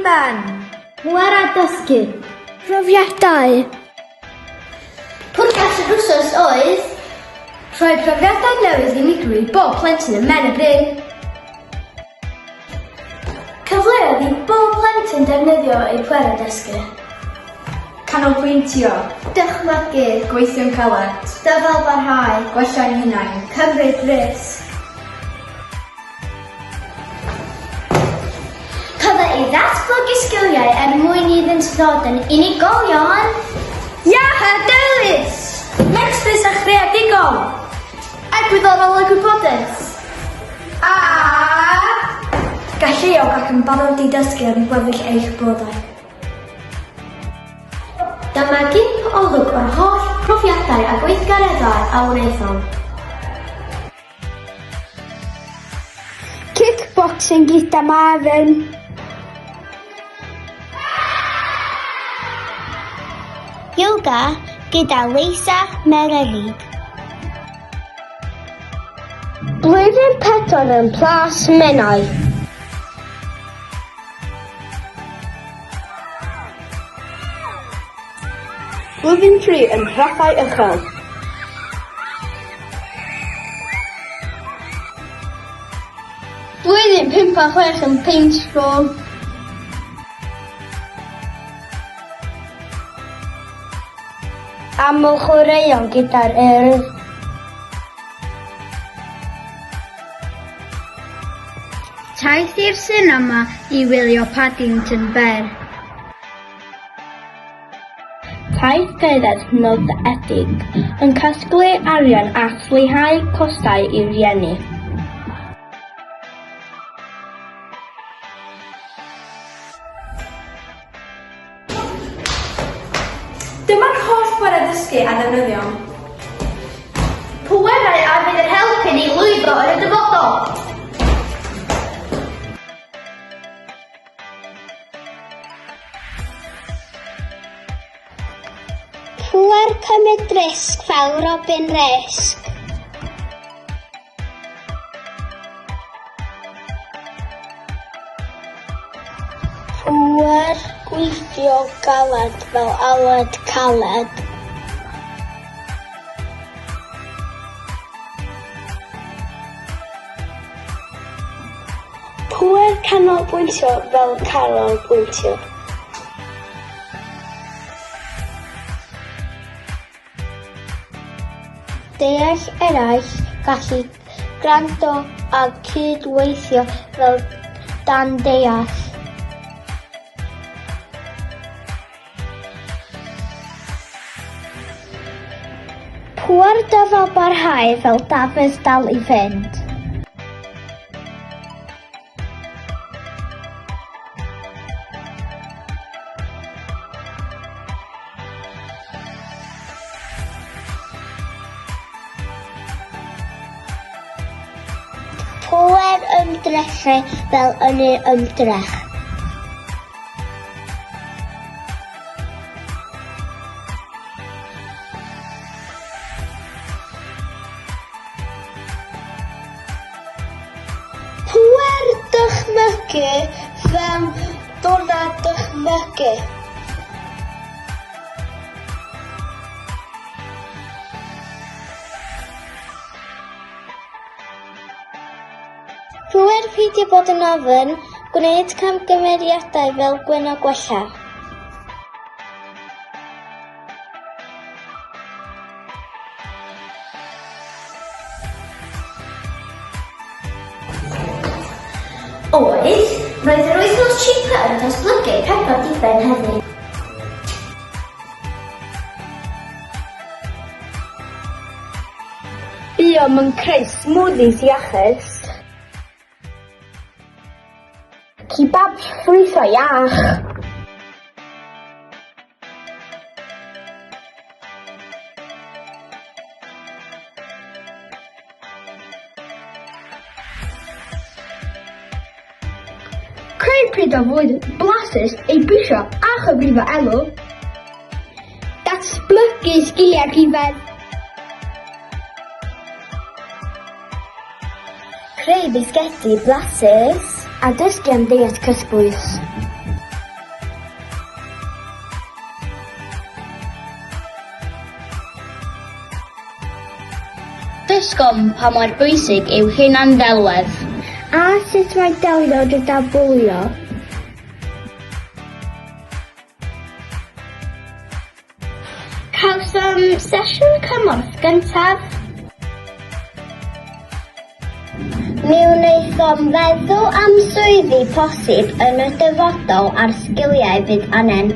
man. Pŵer a dysgu. Brofiadau. Pwrpas y wsos oedd Rhoi profiadau newydd unigryw i bob plentyn yn Mhenybryn. cyfleoedd i bob plentyn defnyddio eu pwerau dysgu. Canolbwyntio. Dychmygu. Gweithio'n caled. Dyfal barhau. Gwella'n hunain. Cymryd risg. Cyfle i ddatblygu sgiliau mwyn iddynt ddod yn unigolion. Ia, dewis! Mextys a chreadigol. Egwyddorol y gwybodaeth. A galluog ac yn barod i dysgu yn gweddill eich bodau. Dyma gip olwg o'r holl profiadau a gweithgareddau a wnaethon. Kickboxing gyda Mhenybryn. Yoga gyda leihau. Blwyddyn 4 yn Plas Menai. Blwyddyn 3 yn Rhaffau Uchel. Blwyddyn 5 a 6 yn Pen-y-bryn. Aml chwaraeon gyda'r Taith i'r sinema i wylio Paddington Bear. Taith gyda'r noddedig yn casglu arian at leihau costau i rieni. Dyma'r holl pwerau dysgu a ddefnyddio. Pwerau a fydd yn helpu ni lwyddo yn y dyfodol. Pŵer cymryd risg fel robin risg. Pŵer gweithio galed fel aled caled. Pŵer canolbwyntio fel canolbwyntio. Deall eraill gallu gwrando a cydweithio fel dan deall. Pŵer dyfal barhau fel dafydd dal i fynd. Pŵer ymdrechu fel yn y ymdrech. Pŵer dychmygu fel dod a dychmygu. Pŵer peidio bod yn ofyn, gwneud camgymeriadau fel gwyno gwella. Oedd, roedd yr wythnos cheaper yn datblygu 4 diben hefyd. Buom yn creu smoothies iachus. Kebabs ffrwytho iach. Creu pryd o fwyd blasus ei bwysio a chyfrifo elw. Datblygu sgiliau rhifedd. Creu bisgedi blasus a dysgu am ddiet cysbwys. ysgol pa mor bwysig yw hunanddelwedd. A sut mae delio gyda bwlio? Cawsom sesiwn cymorth gyntaf. Mi wnaethom feddwl am swyddi posib yn y dyfodol ar sgiliau fydd anen.